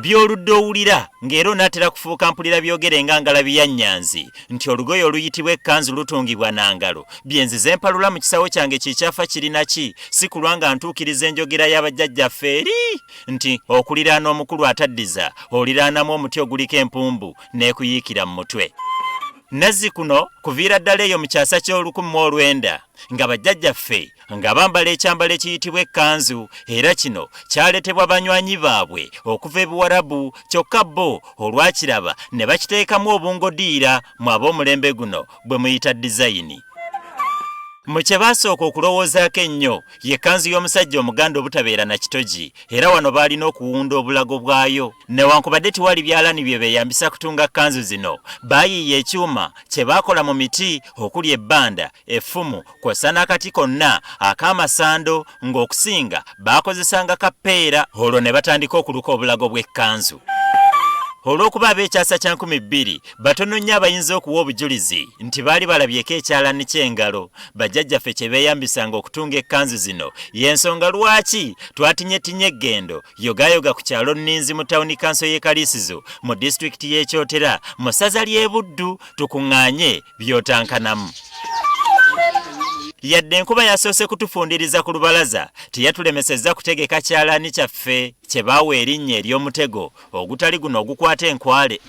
by'oludde owulira ng'era onaatera kufuuka mpulira byogere nga ngalabi ya Nnyanzi nti olugoye oluyitibwa ekkanzu lutungibwa na ngalo byenzize mpalula mu kisawo kyange kikyafa kirina ki si kulwa nga ntuukiriza enjogera y'abajjajjaffe eri nti okuliraana omukulu ataddiza oliraanamu omuti oguliko empumbu n'ekuyiikira mu mutwe. Nazzikuno kuviira ddala eyo mu kyasa ky'olukumi nga bajjajjaffe nga bambala ekyambalo ekiyitibwa ekkanzu era kino kyaleetebwa banywanyi baabwe okuva ebuwarabu kyokka bo olwakiraba ne bakiteekamu obungodiira mu ab'omulembe guno bwe muyita dizayini. Mu kye baasooka okulowoozaako ennyo ye kkanzu y'omusajja omuganda obutabeera na kitogi era wano baalina okuwunda obulago bwayo newankubadde tewali byalaani bye beeyambisa kutunga kkanzu zino baayiiya ekyuma kye baakola mu miti okuli ebbanda effumu kw'ossa n'akati konna ak'amasando ng'okusinga baakozesanga kapeera olwo ne batandika okuluka obulago bw'ekkanzu. Olw'okuba ab'ekyasa kya 2000 batono nnyo abayinza okuwa obujulizi nti baali balabyeko ekyalaani ky'engalo bajjajjaffe kye beeyambisanga okutunga ekkanzu zino y'ensonga lwaki twatinyetinye eggendo yogayoga ku kyalo Nninzi mu tawuni kanso y'e Kaliisizo mu disitulikiti y'e Kyotera mu ssaza ly'e Buddu tukuŋŋaanye by'otankanamu. Yadde enkuba yasoose kutufundiriza ku lubalaza teyatulemesezza kutegeka kyalaani kyaffe kye baawa erinnya ery'omutego ogutali guno ogukwata enkwale.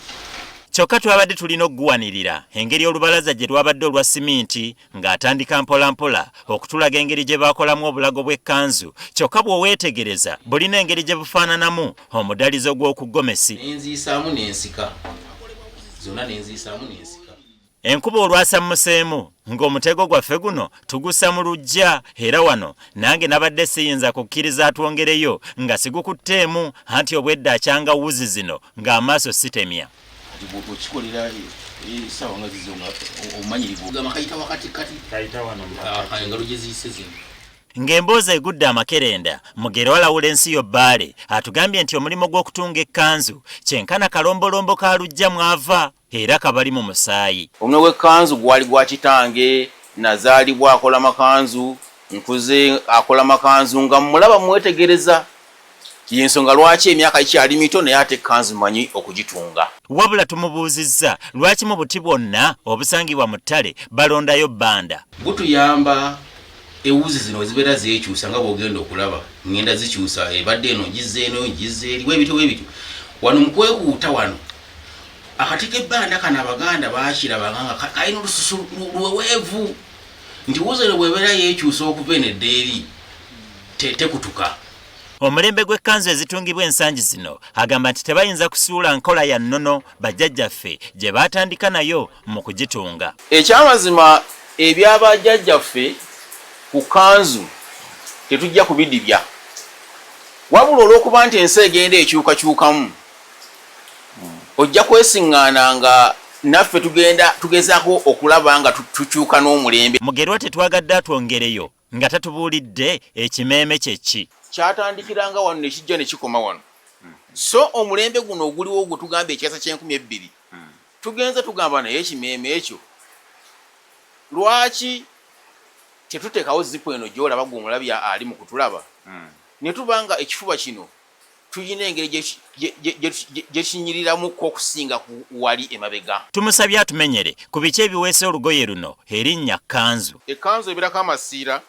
Kyokka twabadde tulina okuguwanirira engeri olubalaza gye lwabadde olwa siminti ng'atandika mpolampola okutulaga engeri gye baakolamu obulago bw'ekkanzu kyokka bw'oweetegereza bulina engeri gye bufaananamu omudalizo gw'okugomesi. Nenziyisaamu n'ensika zonna nenziyisaamu n'ensika. Enkuba olwasammuseemu ng'omutego gwaffe guno tugussa mu luggya era wano nange nabadde siyinza kukkiriza atwongereyo nga sigukutteemu anti obwedda akyanga wuzi zino ng'amaaso sitemya. Bw'okikolera essaawa nga zizo nga omumanyirivu gama kayita wakati kati kayita wano engalo gye ziyise zino. Ng'emboozi egudde amakerenda mugero walawula ensi yo Bbaale atugambye nti omulimu gw'okutunga ekkanzu kyenkana kalombolombo ka luggya mwava era kabali mu musaayi. Omune w'ekkanzu gwali gwa kitange nazaalibwa akola makanzu nkuze akola makanzu nga mulaba mwetegereza y'ensonga lwaki emyaka ikyali mito naye ate ekkanzu manyi okugitunga. Wabula tumubuuzizza lwaki mu buti bwonna obusangibwa mu ttale balondayo bbanda. Butuyamba ewuzi zino zibeera zeekyusa nga bw'ogenda okulaba ngenda zikyusa ebadde eno ngize eno ngize eri webityo wano mu kwekuuta wano akati k'ebbanda kano abaganda baakirabanga nga kalina olususu luweweevu nti wuzi eno bw'ebeera yeekyusa okuva eno edda eri tekutuka. Omulembe gw'ekkanzu ezitungibwa ensangi zino agamba nti tebayinza kusuula nkola ya nnono bajjajjaffe gye baatandika nayo mu kugitunga. Ekyamazima ebyabajjajjaffe ku kkanzu tetujja kubidibya wabula olw'okuba nti ensi egenda ekyukakyukamu ojja kwesiŋŋaana nga naffe tugezaako okulaba nga tukyuka n'omulembe. Mugerwa tetwagadde atwongereyo nga tatubuulidde ekimeeme kye ki. Kyatandikiranga wano ne kijja ne kikoma wano. So omulembe guno oguliwo ogwo tugamba ekyasa kye2000 tugenza tugamba naye ekimeeme ekyo lwaki tetuteekawo zipu eno gy'olaba gwe omulabi ali mu kutulaba ne tubanga ekifuba kino tuyina engeri gye kinyiriramukko okusinga ku wali emabega. Tumusabye atumenyere ku biki ebiweesa olugoye luno erinnya kkanzu. Ekkanzu ebeerako amasiira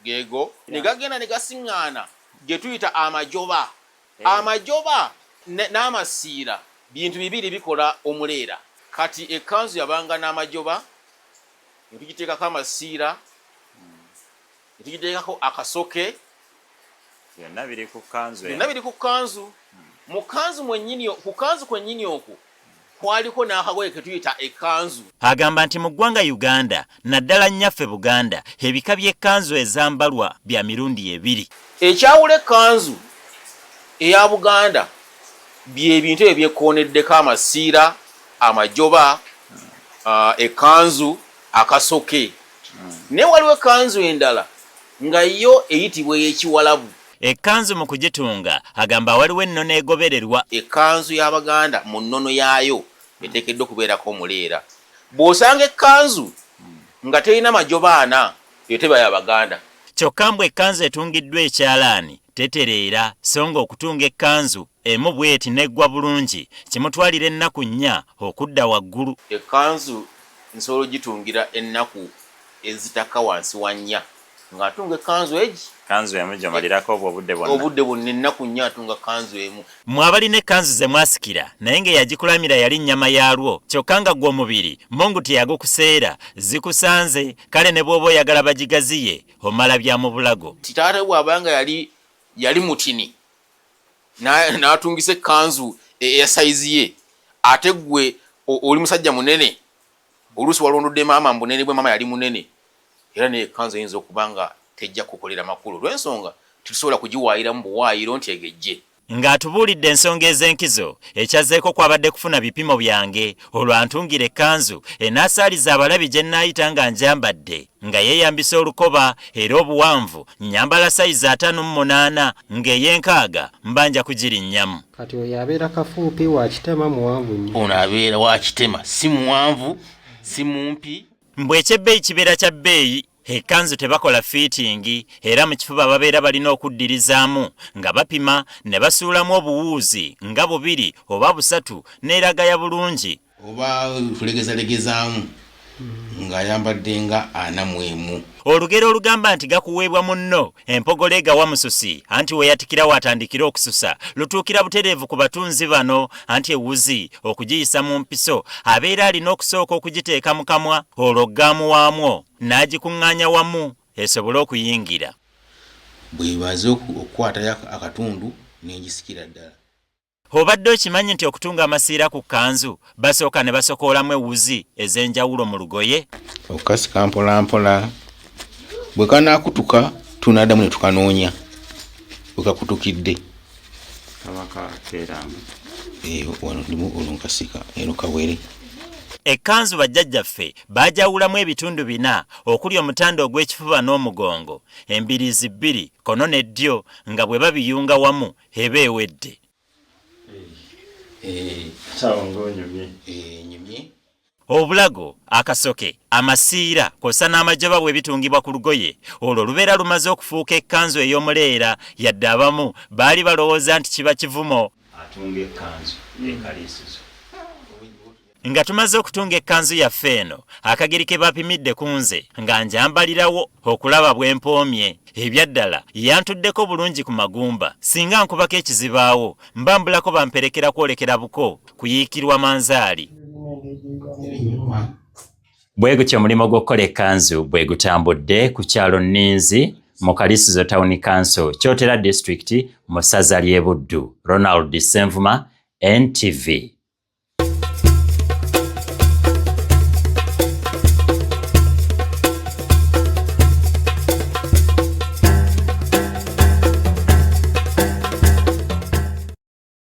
geego ne gagenda ne gasiŋŋaana gye tuyita amajoba. Amajoba n'amasiira bintu bibiri bikola omuleera. Kati ekkanzu yabanga n'amajoba ne tugiteekako amasiira ne tugiteekako akasoke byonna biri ku kkanzu. Byonna biri ku kkanzu. Mu kkanzu mwennyini ku kkanzu kwennyini okwo kwaliko n'akagoye ke tuyita ekkanzu. Agamba nti mu ggwanga Uganda naddala nnyaffe Buganda ebika by'ekkanzu ezambalwa bya mirundi ebiri. Ekyawula ekkanzu eya Buganda by'ebintu ebyekooneddeko amasiira amajoba ekkanzu akasoke. Ne waliwo ekkanzu endala nga yo eyitibwa ey'Ekiwalabu. Ekkanzu mu kugitunga agamba waliwo ennono egobererwa. Ekkanzu y'Abaganda mu nnono yaayo eteekeddwa okubeerako omuleera. Bw'osanga ekkanzu nga terina majoba ana yo teba y'Abaganda. Kyokka mbwe ekkanzu etungiddwa ekyalaani tetereera so nga okutunga ekkanzu emu bweti neggwa bulungi kimutwalira ennaku 4 okudda waggulu. Ekkanzu nsobola gitungira ennaku ezitaka wansi wa 4 ng'atunga ekkanzu egi. Kanzu emu gyomalirako obudde bwonna. Obudde bwonna ennaku 4 atunga kanzu emu. Mwabalina ekkanzu ze mwasikira naye ng'eyagikulamira yali nnyama yaalwo kyokka nga gwe omubiri Mungu teyagukuseera zikusanze kale ne bw'oba oyagala bagigaziye omala bya mu bulago. Taata bw'abanga yali mutini n'atungisa ekkanzu eya sayizi ye ate gwe oli musajja munene oluusi walondodde maama mbunene bwe maama yali munene era naye ekkanzu eyinza okuba nga tejja kukolera makulu lw'ensonga tusobola kugiwaayiramu buwaayiro nti egejje. Ng'atubuulidde ensonga ez'enkizo ekyazeeko kwabadde kufuna bipimo byange olwantungira ekkanzu enaasaaliza abalabi gye nnaayita nga njambadde nga yeeyambisa olukoba era obuwanvu nyambala sayizi 58 ng'ey'enkaaga mbanja kugirinnyamu. Kati oyo abeera kafuupi wa kitema muwanvu nnyo. Ono abeera wa kitema si muwanvu si mumpi. Mbwe ekyebbeeyi kibeera kya bbeeyi. Ekkanzu tebakola fiitingi era mu kifuba babeera balina okuddirizaamu nga bapima ne basuulamu obuwuuzi nga 2 oba 3 n'eragaya bulungi. Oba tulegezalegezaamu ng'ayambadde nga 41. Olugero olugamba nti gakuweebwa munno empogole egawa mususi anti weyatikira watandikira okususa lutuukira butereevu ku batunzi bano anti ewuzi okugiyisa mu mpiso abeera alina okusooka okugiteeka mu kamwa olwo gaamuwaamwo n'agikuŋŋaanya wamu esobole okuyingira. Bwebaze okukwatayo akatundu n'egisikira ddala. Obadde okimanyi nti okutunga amasiira ku kkanzu basooka ne basokoolamu ewuzi ez'enjawulo mu lugoye? Okukasika mpolampola bwe kanaakutuka tunaaddamu ne tukanoonya bwe kakutukidde wano ndimu olunkasika eno kawere. Ekkanzu bajjajjaffe baajawulamu ebitundu 4 okuli omutanda ogw'ekifuba n'omugongo embiriizi 2 kono ne ddyo nga bwe babiyunga wamu eba ewedde. Obulago, akasoke, amasiira kw'ossa n'amajoba bwe bitungibwa ku lugoye olwo lubeera lumaze okufuuka ekkanzu ey'omuleera yadde abamu baali balowooza nti kiba kivumo atunga ekkanzu ekaliisizo. Nga tumaze okutunga ekkanzu yaffe eno akageri ke bapimidde ku nze nga njambalirawo okulaba bwe mpoomye ebyaddala yantuddeko bulungi ku magumba singa nkubako ekizibaawo mbambulako bamperekera kwolekera buko kuyiikirwa manzaali. Bwe gutyo omulimu gw'okukola ekkanzu bwe gutambudde ku kyalo Nninzi mu Kaliisizo Town Council Kyotera District mu ssaza ly'e Buddu. Ronald Senvuma, NTV.